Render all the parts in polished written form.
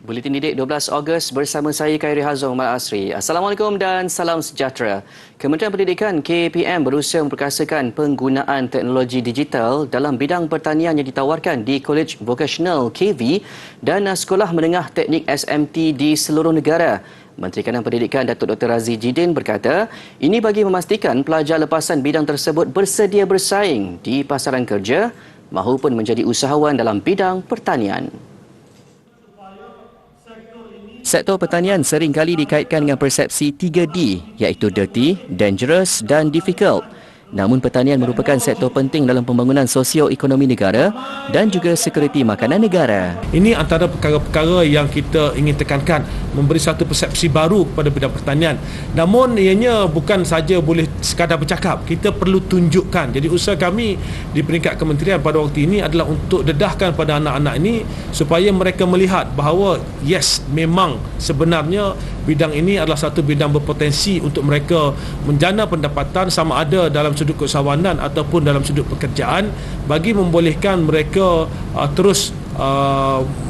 Buletin Didik 12 Ogos bersama saya Khairi Hazong Mal Asri. Assalamualaikum dan salam sejahtera. Kementerian Pendidikan KPM berusaha memperkasakan penggunaan teknologi digital dalam bidang pertanian yang ditawarkan di Kolej Vocational KV dan sekolah menengah teknik SMT di seluruh negara. Menteri Kanan Pendidikan Datuk Dr. Razi Jidin berkata, ini bagi memastikan pelajar lepasan bidang tersebut bersedia bersaing di pasaran kerja mahupun menjadi usahawan dalam bidang pertanian. Sektor pertanian seringkali dikaitkan dengan persepsi 3D iaitu dirty, dangerous dan difficult. Namun pertanian merupakan sektor penting dalam pembangunan sosio-ekonomi negara dan juga sekuriti makanan negara. Ini antara perkara-perkara yang kita ingin tekankan, memberi satu persepsi baru kepada bidang pertanian. Namun ianya bukan saja boleh sekadar bercakap, kita perlu tunjukkan. Jadi usaha kami di peringkat kementerian pada waktu ini adalah untuk dedahkan pada anak-anak ini supaya mereka melihat bahawa yes, memang sebenarnya bidang ini adalah satu bidang berpotensi untuk mereka menjana pendapatan sama ada dalam sudut keusahawanan ataupun dalam sudut pekerjaan, bagi membolehkan mereka terus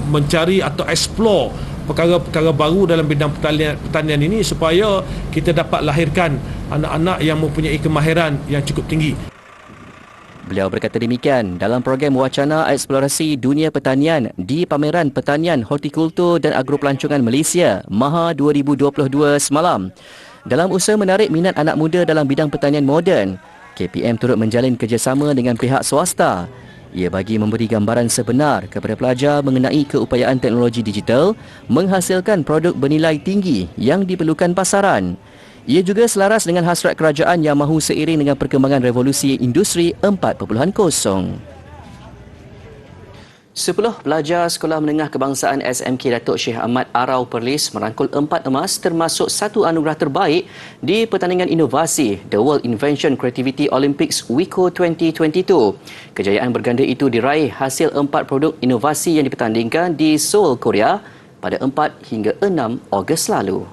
mencari atau explore perkara-perkara baru dalam bidang pertanian ini supaya kita dapat lahirkan anak-anak yang mempunyai kemahiran yang cukup tinggi. Beliau berkata demikian dalam program wacana eksplorasi dunia pertanian di Pameran Pertanian, Hortikultur dan Agropelancongan Malaysia MAHA 2022 semalam. Dalam usaha menarik minat anak muda dalam bidang pertanian moden, KPM turut menjalin kerjasama dengan pihak swasta. Ia bagi memberi gambaran sebenar kepada pelajar mengenai keupayaan teknologi digital menghasilkan produk bernilai tinggi yang diperlukan pasaran. Ia juga selaras dengan hasrat kerajaan yang mahu seiring dengan perkembangan revolusi industri 4.0. 10 pelajar Sekolah Menengah Kebangsaan SMK Datuk Syekh Ahmad Arau Perlis merangkul 4 emas termasuk 1 anugerah terbaik di pertandingan inovasi The World Invention Creativity Olympics WICO 2022. Kejayaan berganda itu diraih hasil 4 produk inovasi yang dipertandingkan di Seoul, Korea pada 4 hingga 6 Ogos lalu.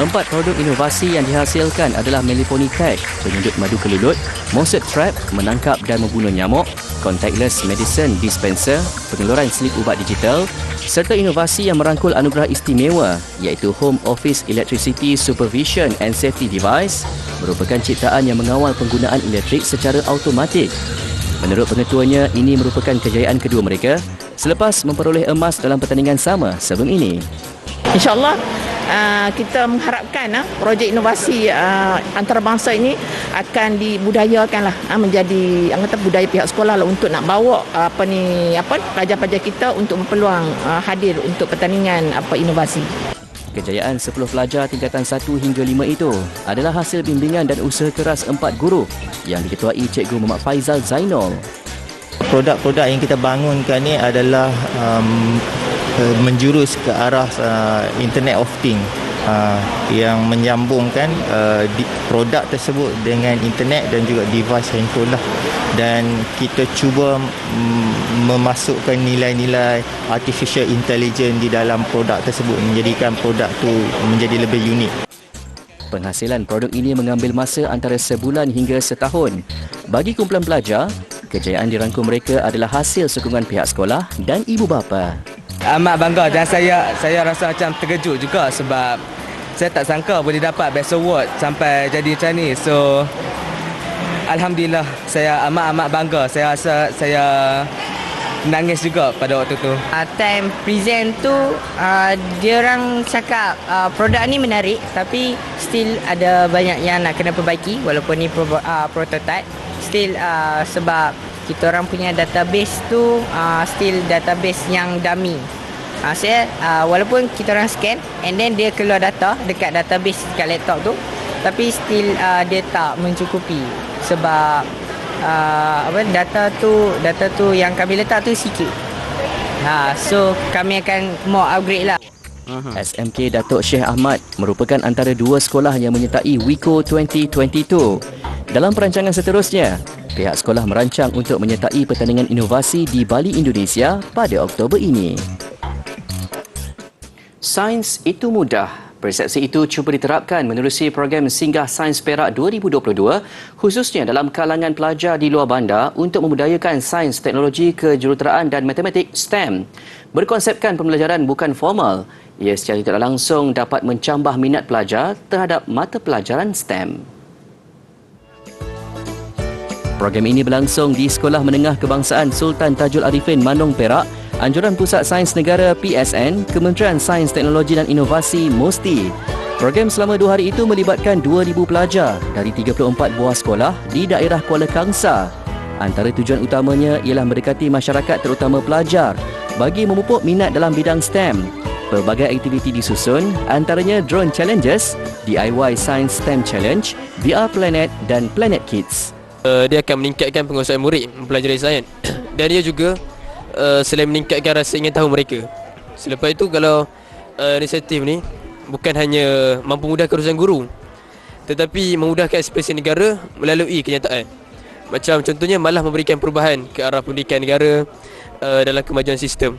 4 produk inovasi yang dihasilkan adalah Melipony Tech, penyedut madu kelulut, Moset Trap, menangkap dan membunuh nyamuk, Contactless Medicine Dispenser, pengeluaran slip ubat digital, serta inovasi yang merangkul anugerah istimewa iaitu Home Office Electricity Supervision and Safety Device, merupakan ciptaan yang mengawal penggunaan elektrik secara automatik. Menurut pengetuanya, ini merupakan kejayaan kedua mereka selepas memperoleh emas dalam pertandingan sama sebelum ini. InsyaAllah kita mengharapkan projek inovasi antarabangsa ini akan dibudayakanlah menjadi anggota budaya pihak sekolah lah, untuk nak bawa pelajar-pelajar kita untuk berpeluang hadir untuk pertandingan inovasi. Kejayaan 10 pelajar tingkatan 1 hingga 5 itu adalah hasil bimbingan dan usaha keras 4 guru yang diketuai Cikgu Muhammad Faizal Zainul. Produk-produk yang kita bangunkan ni adalah menjurus ke arah Internet of Things yang menyambungkan produk tersebut dengan internet dan juga device handphone lah. Dan kita cuba memasukkan nilai-nilai artificial intelligence di dalam produk tersebut, menjadikan produk tu menjadi lebih unik. Penghasilan produk ini mengambil masa antara sebulan hingga setahun. Bagi kumpulan pelajar, kejayaan dirangkum mereka adalah hasil sokongan pihak sekolah dan ibu bapa. Amat bangga dan saya rasa macam terkejut juga sebab saya tak sangka boleh dapat Best Award sampai jadi macam ni. So alhamdulillah, saya amat bangga. Saya rasa saya nangis juga pada waktu tu. Time present tu dia orang cakap produk ni menarik tapi still ada banyak yang nak kena perbaiki walaupun ni prototype. Still sebab kita orang punya database tu still database yang dummy. Saya walaupun kita orang scan and then dia keluar data dekat database dekat laptop tu, tapi still dia tak mencukupi sebab data tu yang kami letak tu sikit. So kami akan mau upgrade lah. SMK Datuk Syekh Ahmad merupakan antara 2 sekolah yang menyertai WICO 2022. Dalam perancangan seterusnya, pihak sekolah merancang untuk menyertai pertandingan inovasi di Bali, Indonesia pada Oktober ini. Sains itu mudah, Persepsi itu cuba diterapkan menerusi program Singgah Sains Perak 2022 khususnya dalam kalangan pelajar di luar bandar untuk memudayakan sains, teknologi, kejuruteraan dan matematik STEM. Berkonsepkan pembelajaran bukan formal, ia secara tidak langsung dapat mencambah minat pelajar terhadap mata pelajaran STEM. Program ini berlangsung di Sekolah Menengah Kebangsaan Sultan Tajul Arifin, Manong, Perak, Anjuran Pusat Sains Negara PSN, Kementerian Sains, Teknologi dan Inovasi MOSTI. Program selama 2 hari itu melibatkan 2,000 pelajar dari 34 buah sekolah di daerah Kuala Kangsar. Antara tujuan utamanya ialah mendekati masyarakat terutama pelajar bagi memupuk minat dalam bidang STEM. Pelbagai aktiviti disusun, antaranya Drone Challenges, DIY Science STEM Challenge, VR Planet dan Planet Kids. Dia akan meningkatkan penguasaan murid mempelajari sains dan dia juga selain meningkatkan rasa ingin tahu mereka. Selepas itu kalau inisiatif ni bukan hanya mampu memudahkan urusan guru tetapi memudahkan ekspresi negara melalui kenyataan. Macam contohnya malah memberikan perubahan ke arah pendidikan negara dalam kemajuan sistem.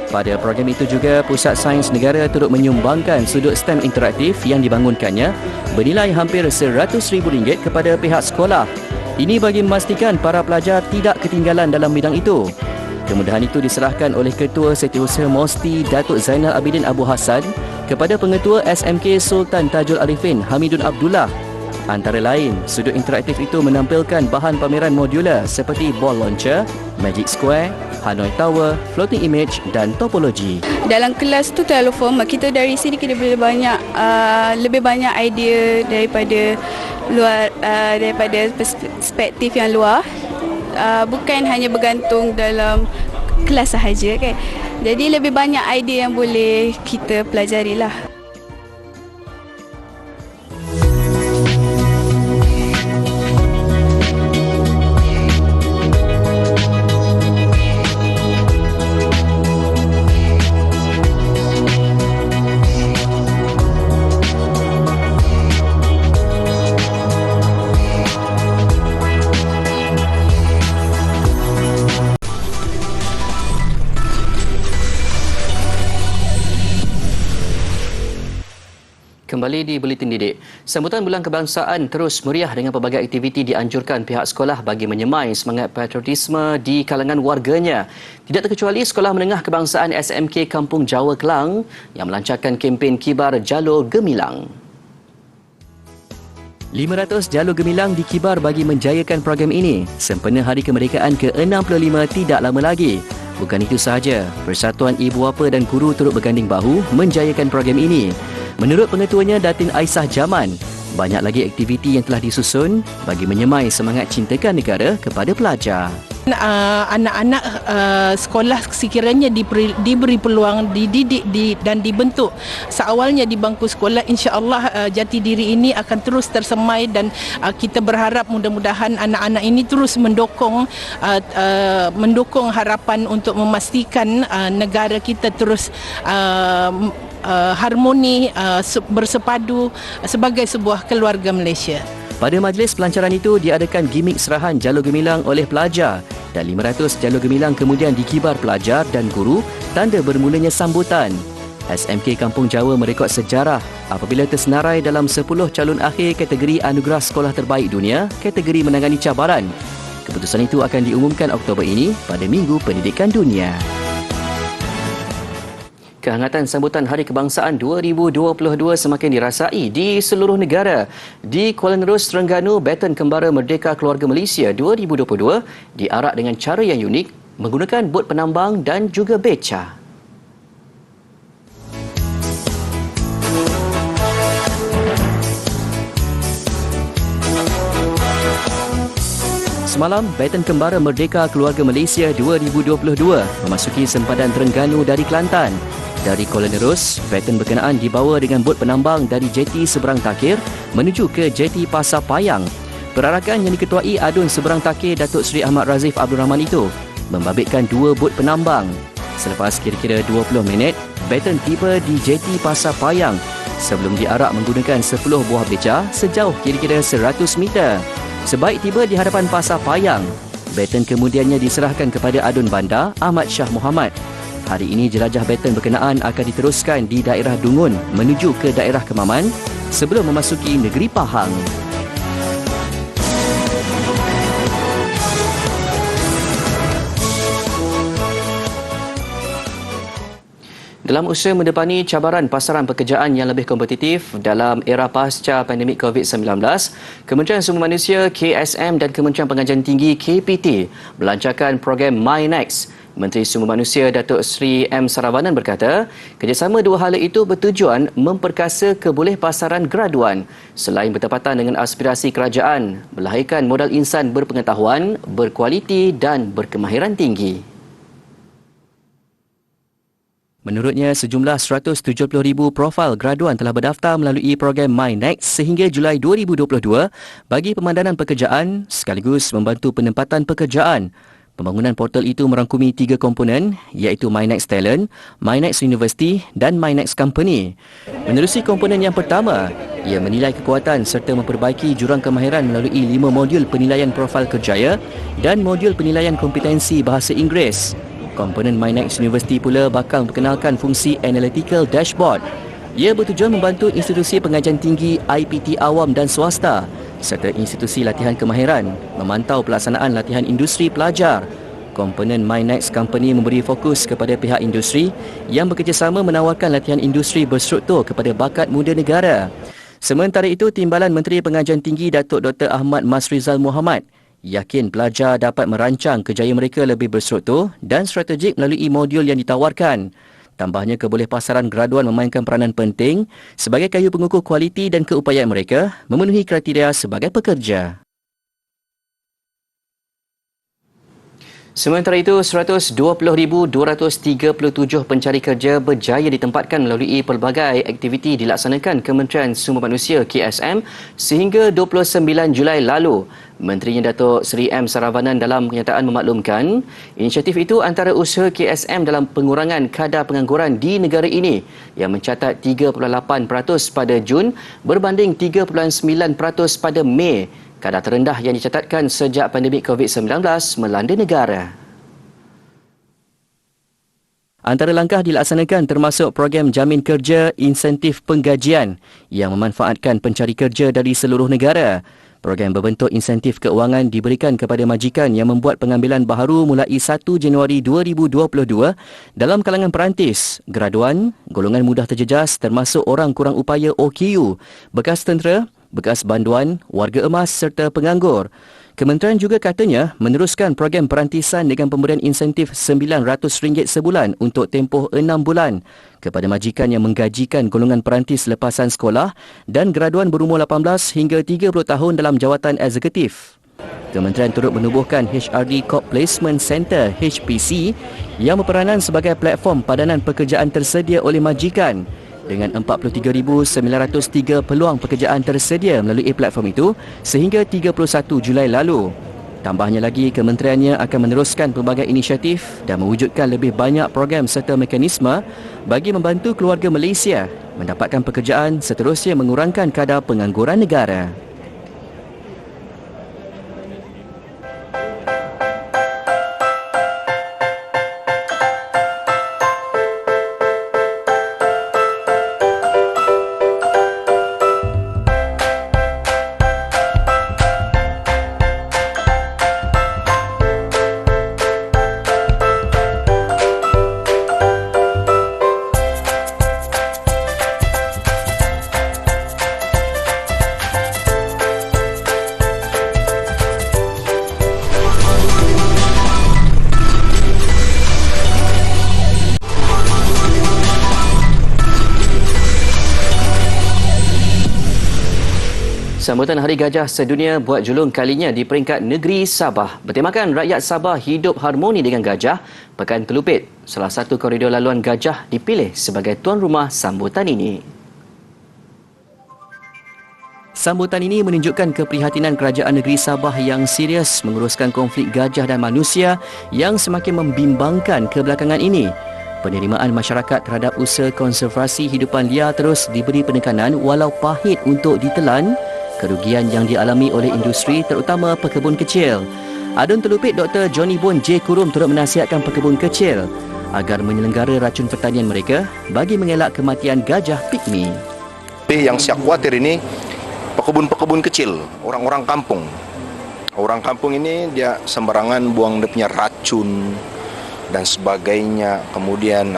Pada program itu juga, Pusat Sains Negara turut menyumbangkan sudut STEM interaktif yang dibangunkannya bernilai hampir RM100,000 kepada pihak sekolah. Ini bagi memastikan para pelajar tidak ketinggalan dalam bidang itu. Kemudahan itu diserahkan oleh Ketua Setiausaha MOSTI Datuk Zainal Abidin Abu Hassan kepada Pengetua SMK Sultan Tajul Arifin Hamidun Abdullah. Antara lain, sudut interaktif itu menampilkan bahan pameran modular seperti ball launcher, magic square, Hanoi Tower, floating image dan topologi. Dalam kelas tu terlalu formal. Kita dari sini kita boleh lebih banyak idea daripada luar, daripada perspektif yang luar. Bukan hanya bergantung dalam kelas sahaja kan. Jadi lebih banyak idea yang boleh kita pelajarilah. Kembali di Buletin Didik. Sambutan Bulan Kebangsaan terus meriah dengan pelbagai aktiviti dianjurkan pihak sekolah bagi menyemai semangat patriotisme di kalangan warganya. Tidak terkecuali Sekolah Menengah Kebangsaan SMK Kampung Jawa Kelang yang melancarkan kempen Kibar Jalur Gemilang. 500 jalur gemilang dikibar bagi menjayakan program ini sempena Hari Kemerdekaan ke-65 tidak lama lagi. Bukan itu sahaja, Persatuan Ibu Bapa dan Guru turut berganding bahu menjayakan program ini. Menurut pengetuanya Datin Aisyah Jaman, banyak lagi aktiviti yang telah disusun bagi menyemai semangat cintakan negara kepada pelajar. Anak-anak sekolah sekiranya diberi peluang, dididik dan dibentuk seawalnya di bangku sekolah, insya-Allah jati diri ini akan terus tersemai dan kita berharap mudah-mudahan anak-anak ini terus mendukung harapan untuk memastikan negara kita terus harmoni, bersepadu sebagai sebuah keluarga Malaysia. Pada majlis pelancaran itu diadakan gimik serahan jalur gemilang oleh pelajar dan 500 jalur gemilang kemudian dikibar pelajar dan guru tanda bermulanya sambutan. SMK Kampung Jawa merekod sejarah apabila tersenarai dalam 10 calon akhir kategori Anugerah Sekolah Terbaik Dunia kategori menangani cabaran. Keputusan itu akan diumumkan Oktober ini pada Minggu Pendidikan Dunia. Kehangatan sambutan Hari Kebangsaan 2022 semakin dirasai di seluruh negara. Di Kuala Nerus, Terengganu, Baton Kembara Merdeka Keluarga Malaysia 2022 diarak dengan cara yang unik menggunakan bot penambang dan juga beca. Semalam, Baton Kembara Merdeka Keluarga Malaysia 2022 memasuki sempadan Terengganu dari Kelantan. Dari Kuala Nerus, Baton berkenaan dibawa dengan bot penambang dari jeti Seberang Takir menuju ke jeti Pasar Payang. Perarakan yang diketuai Adun Seberang Takir Datuk Seri Ahmad Razif Abdul Rahman itu membabitkan 2 bot penambang. Selepas kira-kira 20 minit, Baton tiba di jeti Pasar Payang sebelum diarak menggunakan 10 buah beca sejauh kira-kira 100 meter. Sebaik tiba di hadapan Pasar Payang, Baton kemudiannya diserahkan kepada Adun Bandar Ahmad Shah Muhammad. Hari ini jelajah baton berkenaan akan diteruskan di daerah Dungun menuju ke daerah Kemaman sebelum memasuki negeri Pahang. Dalam usaha mendepani cabaran pasaran pekerjaan yang lebih kompetitif dalam era pasca pandemik COVID-19, Kementerian Sumber Manusia KSM dan Kementerian Pengajian Tinggi KPT melancarkan program MyNext. Menteri Sumber Manusia Datuk Seri M. Saravanan berkata, kerjasama dua hala itu bertujuan memperkasa kebolehpasaran graduan selain bertepatan dengan aspirasi kerajaan melahirkan modal insan berpengetahuan, berkualiti dan berkemahiran tinggi. Menurutnya, sejumlah 170,000 profil graduan telah berdaftar melalui program MyNext sehingga Julai 2022 bagi pemandanan pekerjaan sekaligus membantu penempatan pekerjaan. Pembangunan portal itu merangkumi 3 komponen iaitu MyNext Talent, MyNext University dan MyNext Company. Menerusi komponen yang pertama, ia menilai kekuatan serta memperbaiki jurang kemahiran melalui 5 modul penilaian profil kerjaya dan modul penilaian kompetensi bahasa Inggeris. Komponen MyNext University pula bakal memperkenalkan fungsi Analytical Dashboard. Ia bertujuan membantu institusi pengajian tinggi, IPT awam dan swasta serta institusi latihan kemahiran memantau pelaksanaan latihan industri pelajar. Komponen MyNext Company memberi fokus kepada pihak industri yang bekerjasama menawarkan latihan industri berstruktur kepada bakat muda negara. Sementara itu, Timbalan Menteri Pengajian Tinggi Datuk Dr. Ahmad Masrizal Mohamad yakin pelajar dapat merancang kerjaya mereka lebih berstruktur dan strategik melalui modul yang ditawarkan. Tambahnya, kebolehpasaran graduan memainkan peranan penting sebagai kayu pengukur kualiti dan keupayaan mereka memenuhi kriteria sebagai pekerja. Sementara itu, 120,237 pencari kerja berjaya ditempatkan melalui pelbagai aktiviti dilaksanakan Kementerian Sumber Manusia KSM sehingga 29 Julai lalu. Menterinya Datuk Seri M. Saravanan dalam kenyataan memaklumkan, inisiatif itu antara usaha KSM dalam pengurangan kadar pengangguran di negara ini yang mencatat 3.8% pada Jun berbanding 3.9% pada Mei. Kadar terendah yang dicatatkan sejak pandemik COVID-19 melanda negara. Antara langkah dilaksanakan termasuk program jamin kerja insentif penggajian yang memanfaatkan pencari kerja dari seluruh negara. Program berbentuk insentif keuangan diberikan kepada majikan yang membuat pengambilan baharu mulai 1 Januari 2022 dalam kalangan perantis, graduan, golongan mudah terjejas termasuk orang kurang upaya OKU, bekas tentera, bekas banduan, warga emas serta penganggur. Kementerian juga katanya meneruskan program perantisan dengan pemberian insentif RM900 sebulan untuk tempoh 6 bulan kepada majikan yang menggajikan golongan perantis lepasan sekolah dan graduan berumur 18 hingga 30 tahun dalam jawatan eksekutif. Kementerian turut menubuhkan HRD Corp Placement Center HPC yang berperanan sebagai platform padanan pekerjaan tersedia oleh majikan. Dengan 43,903 peluang pekerjaan tersedia melalui platform itu sehingga 31 Julai lalu. Tambahnya lagi, kementeriannya akan meneruskan pelbagai inisiatif dan mewujudkan lebih banyak program serta mekanisme bagi membantu keluarga Malaysia mendapatkan pekerjaan seterusnya mengurangkan kadar pengangguran negara. Sambutan Hari Gajah Sedunia buat julung kalinya di peringkat negeri Sabah. Bertemakan rakyat Sabah hidup harmoni dengan gajah, Pekan Kelupit, salah satu koridor laluan gajah dipilih sebagai tuan rumah sambutan ini. Sambutan ini menunjukkan keprihatinan kerajaan negeri Sabah yang serius menguruskan konflik gajah dan manusia yang semakin membimbangkan kebelakangan ini. Penerimaan masyarakat terhadap usaha konservasi hidupan liar terus diberi penekanan walau pahit untuk ditelan kerugian yang dialami oleh industri terutama pekebun kecil. Adun Telupit Dr. Johnny Bon J. Kurum turut menasihatkan pekebun kecil agar menyelenggara racun pertanian mereka bagi mengelak kematian gajah pigmi. Yang saya khawatir ini pekebun-pekebun kecil, orang-orang kampung. Orang kampung ini dia sembarangan buang dia punya racun dan sebagainya. Kemudian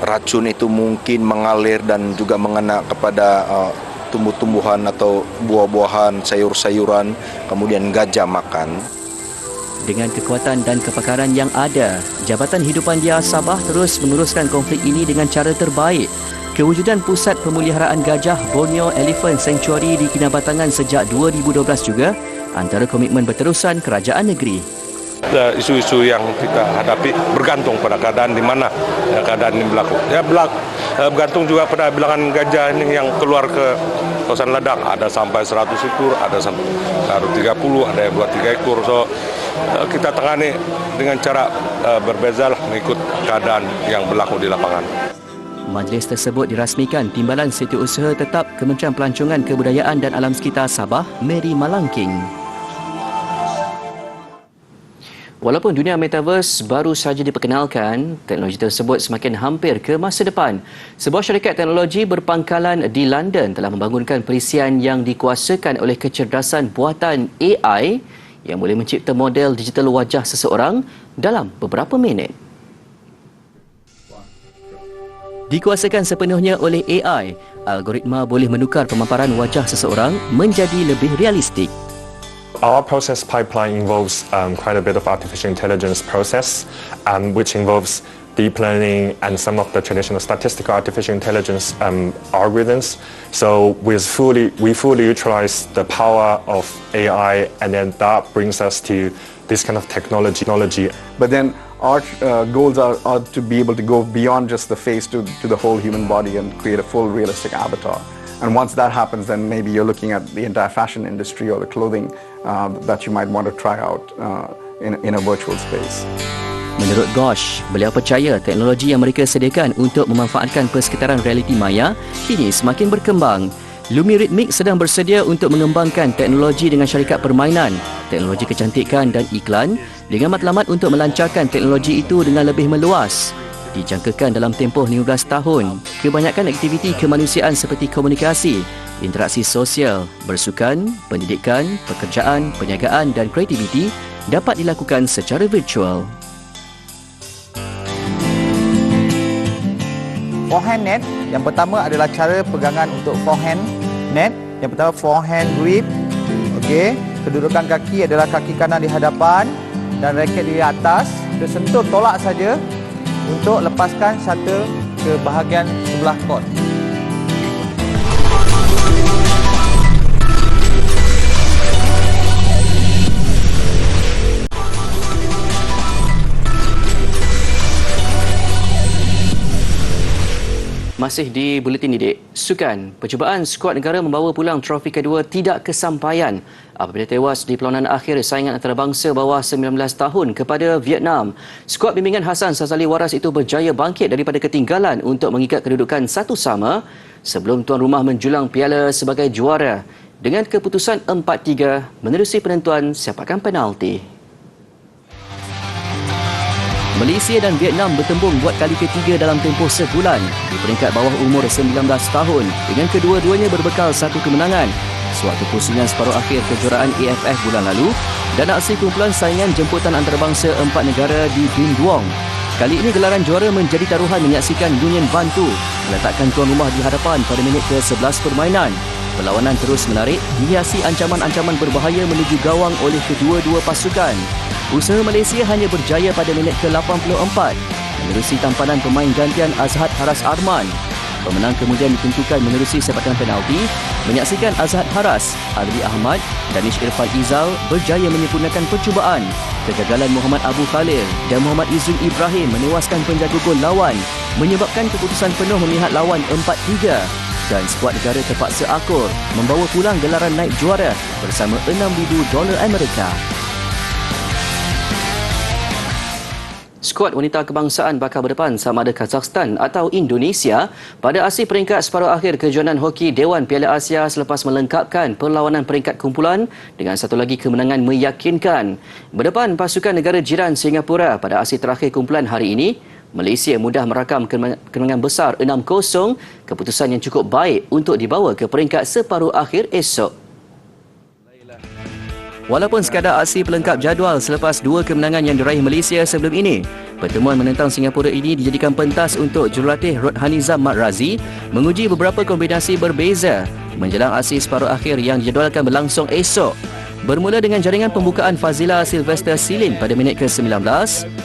racun itu mungkin mengalir dan juga mengena kepada tumbuh-tumbuhan atau buah-buahan, sayur-sayuran, kemudian gajah makan. Dengan kekuatan dan kepakaran yang ada, Jabatan Hidupan Liar Sabah terus meneruskan konflik ini dengan cara terbaik. Kewujudan Pusat Pemeliharaan Gajah Borneo Elephant Sanctuary di Kinabatangan sejak 2012 juga antara komitmen berterusan kerajaan negeri. Isu-isu yang kita hadapi bergantung pada keadaan di mana keadaan ini berlaku. Bergantung juga pada bilangan gajah ini yang keluar ke kawasan ladang. Ada sampai 100 ekor, ada sampai 30, ada yang 2-3 ekor. So kita tangani dengan cara berbezalah mengikut keadaan yang berlaku di lapangan. Majlis tersebut dirasmikan Timbalan Setiausaha Tetap Kementerian Pelancongan Kebudayaan dan Alam Sekitar Sabah, Mary Malangking. Walaupun dunia metaverse baru sahaja diperkenalkan, teknologi tersebut semakin hampir ke masa depan. Sebuah syarikat teknologi berpangkalan di London telah membangunkan perisian yang dikuasakan oleh kecerdasan buatan AI yang boleh mencipta model digital wajah seseorang dalam beberapa minit. Dikuasakan sepenuhnya oleh AI, algoritma boleh menukar pemaparan wajah seseorang menjadi lebih realistik. Our process pipeline involves quite a bit of artificial intelligence process, which involves deep learning and some of the traditional statistical artificial intelligence algorithms. So we fully utilize the power of AI, and then that brings us to this kind of technology. But then our goals are to be able to go beyond just the face to the whole human body and create a full realistic avatar. And once that happens, then maybe you're looking at the entire fashion industry or the clothing that you might want to try out in a virtual space. Menurut Gosh, beliau percaya teknologi yang mereka sediakan untuk memanfaatkan persekitaran realiti maya kini semakin berkembang. Lumi Rhythmic sedang bersedia untuk mengembangkan teknologi dengan syarikat permainan, teknologi kecantikan dan iklan dengan matlamat untuk melancarkan teknologi itu dengan lebih meluas. Dijangkakan dalam tempoh 15 tahun, kebanyakan aktiviti kemanusiaan seperti komunikasi, interaksi sosial, bersukan, pendidikan, pekerjaan, perniagaan dan kreativiti dapat dilakukan secara virtual. Forehand net, yang pertama adalah cara pegangan untuk forehand net. Yang pertama forehand grip. Okey, kedudukan kaki adalah kaki kanan di hadapan dan raket di atas. Kita sentuh, tolak saja untuk lepaskan shuttle ke bahagian sebelah court. Masih di Buletin Didik, sukan. Percubaan skuad negara membawa pulang trofi kedua tidak kesampaian apabila tewas di perlawanan akhir saingan antarabangsa bawah 19 tahun kepada Vietnam. Skuad bimbingan Hassan Sazali Waras itu berjaya bangkit daripada ketinggalan untuk mengikat kedudukan 1-1 sebelum tuan rumah menjulang piala sebagai juara dengan keputusan 4-3 menerusi penentuan sepakan penalti. Malaysia dan Vietnam bertembung buat kali ketiga dalam tempoh sebulan di peringkat bawah umur 19 tahun dengan kedua-duanya berbekal satu kemenangan sewaktu pusingan separuh akhir kejuaraan AFF bulan lalu dan aksi kumpulan saingan jemputan antarabangsa 4 negara di Binh Duong. Kali ini gelaran juara menjadi taruhan menyaksikan Union Bantu meletakkan tuan rumah di hadapan pada minit ke-11 permainan. Perlawanan terus menarik dihiasi ancaman-ancaman berbahaya menuju gawang oleh kedua-dua pasukan. Usaha Malaysia hanya berjaya pada minit ke-84 menerusi tampanan pemain gantian Azhad Haras Arman. Pemenang kemudian ditentukan menerusi sepakan penalti. Menyaksikan Azhad Haras, Adli Ahmad, Danish Irfan Izal berjaya menyempurnakan percubaan. Kegagalan Muhammad Abu Khalil dan Muhammad Izzuddin Ibrahim menewaskan penjaga gol lawan menyebabkan keputusan penuh memihak lawan 4-3. Dan skuad negara terpaksa akur membawa pulang gelaran naib juara bersama $6,000 Amerika. skuad wanita kebangsaan bakal berdepan sama ada Kazakhstan atau Indonesia pada aksi peringkat separuh akhir kejohanan hoki Dewan Piala Asia selepas melengkapkan perlawanan peringkat kumpulan dengan satu lagi kemenangan meyakinkan. Berdepan pasukan negara jiran Singapura pada aksi terakhir kumpulan hari ini, Malaysia mudah merakam kemenangan besar 6-0, keputusan yang cukup baik untuk dibawa ke peringkat separuh akhir esok. Walaupun sekadar aksi pelengkap jadual selepas dua kemenangan yang diraih Malaysia sebelum ini, pertemuan menentang Singapura ini dijadikan pentas untuk jurulatih Rodhanizam Mat Razi menguji beberapa kombinasi berbeza menjelang aksi separuh akhir yang dijadualkan berlangsung esok. Bermula dengan jaringan pembukaan Fazila Sylvester Silin pada minit ke-19,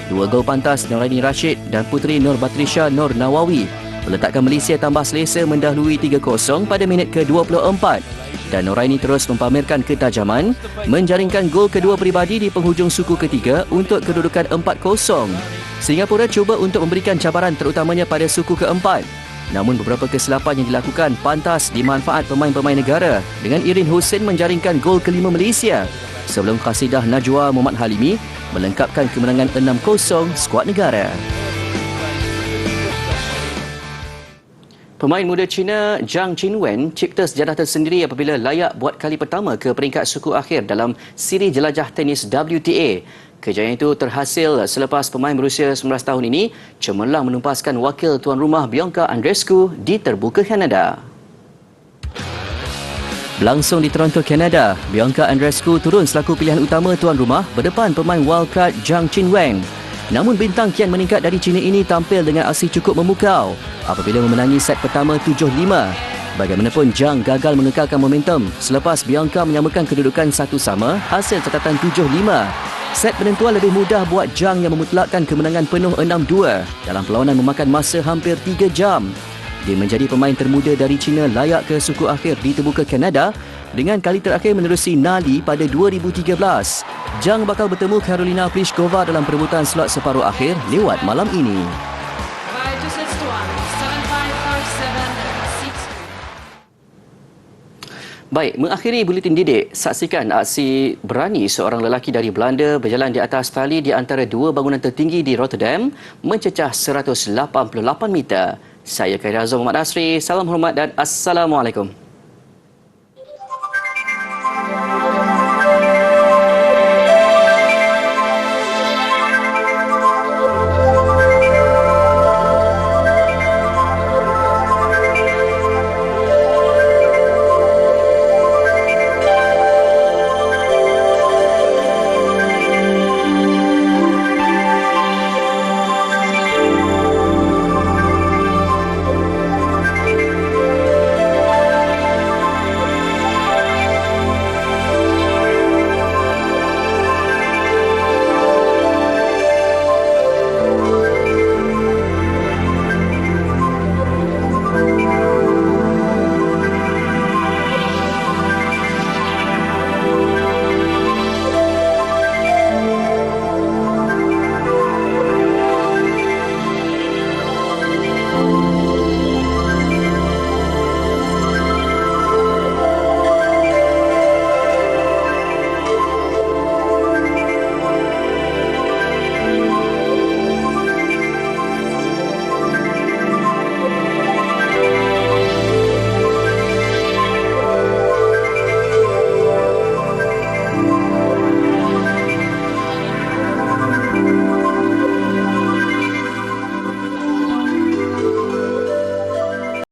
dua gol pantas Noraini Rashid dan puteri Nur Batrisha Nur Nawawi meletakkan Malaysia tambah selesa mendahului 3-0 pada minit ke-24. Dan Noraini terus mempamerkan ketajaman, menjaringkan gol kedua peribadi di penghujung suku ketiga untuk kedudukan 4-0. Singapura cuba untuk memberikan cabaran terutamanya pada suku keempat. Namun beberapa kesilapan yang dilakukan pantas dimanfaat pemain-pemain negara dengan Irin Hussein menjaringkan gol kelima Malaysia sebelum Qasidah Najwa Muhammad Halimi melengkapkan kemenangan 6-0 skuad negara. Pemain muda Cina Zhang Qinwen cipta sejarah tersendiri apabila layak buat kali pertama ke peringkat suku akhir dalam siri jelajah tenis WTA. Kejayaan itu terhasil selepas pemain berusia 19 tahun ini cemerlang menumpaskan wakil tuan rumah Bianca Andreescu di terbuka Kanada. Berlangsung di Toronto, Kanada, Bianca Andreescu turun selaku pilihan utama tuan rumah berdepan pemain wildcard Zhang Qinwen. Namun bintang kian meningkat dari China ini tampil dengan aksi cukup memukau apabila memenangi set pertama 7-5. Bagaimanapun, Zhang gagal mengekalkan momentum selepas Bianca menyamakan kedudukan satu sama hasil catatan 7-5. Set penentuan lebih mudah buat Zhang yang memutlakkan kemenangan penuh 6-2 dalam perlawanan memakan masa hampir 3 jam. Dia menjadi pemain termuda dari China layak ke suku akhir di terbuka Kanada dengan kali terakhir menerusi Nali pada 2013. Zhang bakal bertemu Karolina Pliskova dalam perebutan slot separuh akhir lewat malam ini. Baik, mengakhiri buletin didik, saksikan aksi berani seorang lelaki dari Belanda berjalan di atas tali di antara dua bangunan tertinggi di Rotterdam mencecah 188 meter. Saya Khairi Azam Muhammad Asri, salam hormat dan Assalamualaikum.